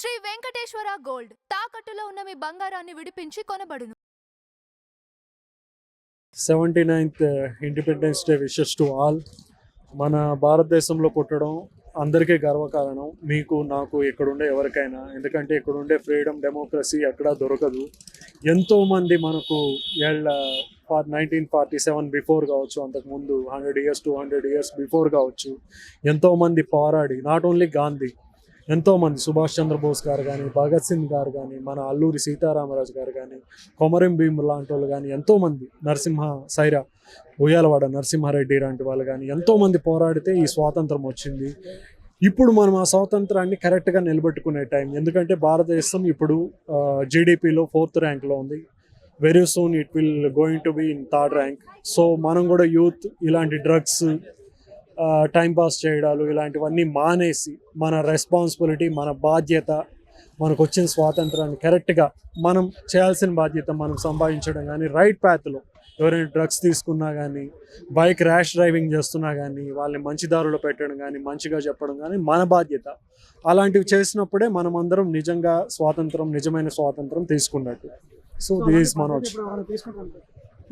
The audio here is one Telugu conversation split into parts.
శ్రీ వెంకటేశ్వర గోల్డ్ తాకట్టులో ఉన్న మీ బంగారాన్ని విడిపించి కొనబడును. 79th independence day wishes to all. మన భారతదేశంలో పుట్టడం అందరికీ గర్వకారణం, మీకు నాకు ఇక్కడుండే ఎవరికైనా. ఎందుకంటే ఇక్కడుండే ఫ్రీడమ్ డెమోక్రసీ ఎక్కడా దొరకదు. ఎంతోమంది మనకు 1947 బిఫోర్ కావచ్చు, అంతకుముందు 100 years 200 years బిఫోర్ కావచ్చు, ఎంతోమంది పోరాడి, నాట్ ఓన్లీ గాంధీ, ఎంతోమంది సుభాష్ చంద్రబోస్ గారు కానీ, భగత్ సింగ్ గారు కానీ, మన అల్లూరి సీతారామరాజు గారు కానీ, కొమరం భీమ్ లాంటి వాళ్ళు కానీ, ఎంతోమంది, సైరా ఉయ్యాలవాడ నరసింహారెడ్డి లాంటి వాళ్ళు కానీ ఎంతోమంది పోరాడితే ఈ స్వాతంత్రం వచ్చింది. ఇప్పుడు మనం ఆ స్వాతంత్రాన్ని కరెక్ట్గా నిలబెట్టుకునే టైం. ఎందుకంటే భారతదేశం ఇప్పుడు జీడిపిలో 4th ర్యాంక్లో ఉంది. Very soon it will going to be in 3rd rank. So మనం కూడా యూత్ ఇలాంటి డ్రగ్స్, టైంపాస్ చేయడాలు ఇలాంటివన్నీ మానేసి మన రెస్పాన్సిబిలిటీ, మన బాధ్యత, మనకు వచ్చిన స్వాతంత్రాన్ని కరెక్ట్గా మనం చేయాల్సిన బాధ్యత మనం సంపాదించడం. కానీ రైట్ ప్యాత్లో ఎవరైనా డ్రగ్స్ తీసుకున్నా కానీ, బైక్ ర్యాష్ డ్రైవింగ్ చేస్తున్నా కానీ, వాళ్ళని మంచి దారిలో పెట్టడం కానీ, మంచిగా చెప్పడం కానీ మన బాధ్యత. అలాంటివి చేసినప్పుడే మనం అందరం నిజంగా నిజమైన స్వాతంత్రం తీసుకున్నట్టు. సో దిస్ మనోజ్,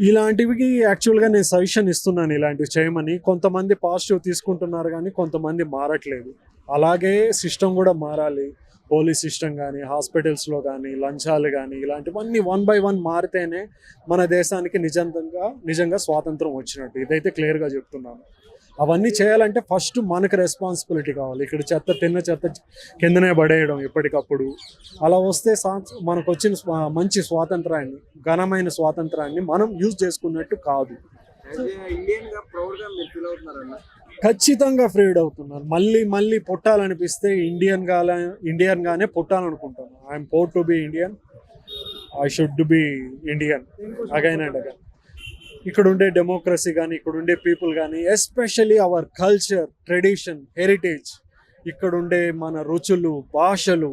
ఇలాంటివి యాక్చువల్గా నేను సజెషన్ ఇస్తున్నాను ఇలాంటివి చేయమని. కొంతమంది పాజిటివ్ తీసుకుంటున్నారు కానీ కొంతమంది మారట్లేదు. అలాగే సిస్టమ్ కూడా మారాలి. పోలీస్ సిస్టమ్ కానీ, హాస్పిటల్స్లో కానీ, లంచాలు కానీ, ఇలాంటివన్నీ 1 by 1 మారితేనే మన దేశానికి నిజంగా స్వాతంత్రం వచ్చినట్టు. ఇదైతే క్లియర్గా చెప్తున్నాను. అవన్నీ చేయాలంటే ఫస్ట్ మనకు రెస్పాన్సిబిలిటీ కావాలి. ఇక్కడ తిన్న చెత్త కిందనే పడేయడం ఎప్పటికప్పుడు. అలా వస్తే మనకు వచ్చిన మంచి స్వాతంత్రాన్ని, ఘనమైన స్వాతంత్రాన్ని మనం యూజ్ చేసుకున్నట్టు కాదు. ఖచ్చితంగా ఫ్రీడ్ అవుతున్నారు. మళ్ళీ పుట్టాలనిపిస్తే ఇండియన్గానే పుట్టాలనుకుంటాను. I'm proud to be Indian. I should be Indian again and again. ఇక్కడ ఉండే డెమోక్రసీ కానీ, ఇక్కడ ఉండే పీపుల్ కానీ, especially our culture, tradition, heritage, ఇక్కడ ఉండే మన రుచులు, భాషలు,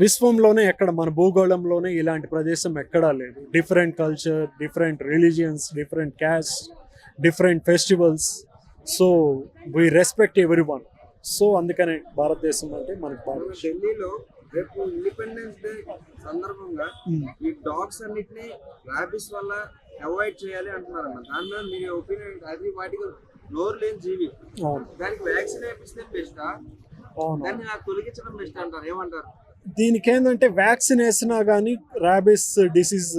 విశ్వంలోనే ఎక్కడ, మన భూగోళంలోనే ఇలాంటి ప్రదేశం ఎక్కడా లేదు. Different culture, different religions, different caste, different festivals. So we respect every one. So అందుకనే భారతదేశం అంటే మనకు బాగా. ఢిల్లీలో రేపు ఇండిపెండెన్స్ డే సందర్భంగా ఈ డాగ్స్ అన్నిటిని ర్యాబిస్ వల్ల అవాయిడ్ చేయాలి అంటున్నారన్న. దాని మీద మీ ఒపీనియన్? అది వాటికి నోరు లేని జీవి, దానికి వ్యాక్సిన్ వేపిస్తే బెస్టా, దాన్ని తొలగించడం బెస్ట్ అంటారు? ఏమంటారు దీనికి? ఏంటంటే వ్యాక్సిన్ వేసినా కానీ ర్యాబిస్ డిసీజ్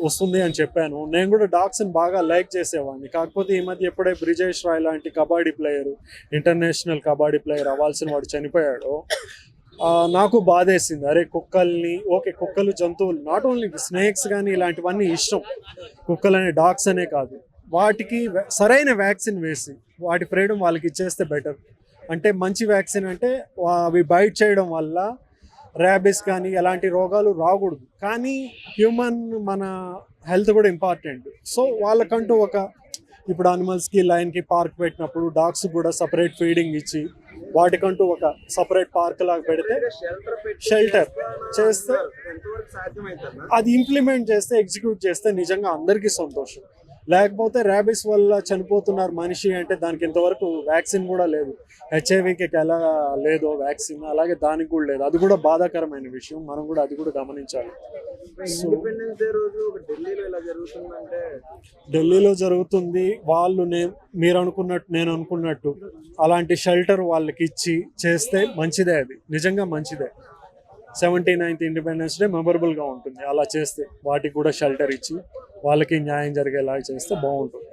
వస్తుంది అని చెప్పాను. నేను కూడా డాగ్స్ని బాగా లైక్ చేసేవాడిని. కాకపోతే ఈ మధ్య ఎప్పుడే బ్రిజేష్ రాయ్ లాంటి kabaddi player, international kabaddi player అవ్వాల్సిన వాడు చనిపోయాడు. నాకు బాధేసింది. అరే కుక్కలు జంతువులు, నాట్ ఓన్లీ స్నేక్స్ కానీ ఇలాంటివన్నీ ఇష్టం. కుక్కలు అనే, డాగ్స్ అనే కాదు, వాటికి సరైన వ్యాక్సిన్ వేసి వాటి ఫ్రీడమ్ వాళ్ళకి ఇచ్చేస్తే బెటర్. అంటే మంచి వ్యాక్సిన్ అంటే అవి బైట్ చేయడం వల్ల ర్యాబిస్ కానీ ఎలాంటి రోగాలు రాకూడదు. కానీ మన హెల్త్ కూడా ఇంపార్టెంట్. సో వాళ్ళకంటూ ఇప్పుడు అనిమల్స్కి, లైన్కి పార్క్ పెట్టినప్పుడు డాగ్స్ కూడా సపరేట్ ఫీడింగ్ ఇచ్చి వాటికంటూ ఒక సపరేట్ పార్క్ లాగా పెడితే, షెల్టర్ చేస్తే, అది ఇంప్లిమెంట్ చేస్తే, ఎగ్జిక్యూట్ చేస్తే నిజంగా అందరికీ సంతోషం. లేకపోతే ర్యాబిస్ వల్ల చనిపోతున్నారు మనిషి అంటే దానికి ఇంతవరకు వ్యాక్సిన్ కూడా లేదు. హెచ్ఐవికి ఎలా లేదో వ్యాక్సిన్, అలాగే దానికి కూడా లేదు. అది కూడా బాధాకరమైన విషయం. మనం కూడా అది కూడా గమనించాలి. ఇండిపెండెన్స్ డే రోజు ఢిల్లీలో ఎలా జరుగుతుందంటే, ఢిల్లీలో జరుగుతుంది. వాళ్ళు మీరు అనుకున్నట్టు, నేను అనుకున్నట్టు అలాంటి షెల్టర్ వాళ్ళకి ఇచ్చి చేస్తే మంచిదే. అది నిజంగా మంచిదే. 79th ఇండిపెండెన్స్ డే మెమరబుల్గా ఉంటుంది. అలా చేస్తే వాటికి కూడా షెల్టర్ ఇచ్చి వాళ్ళకి న్యాయం జరిగేలాగా చేస్తే బాగుంటుంది.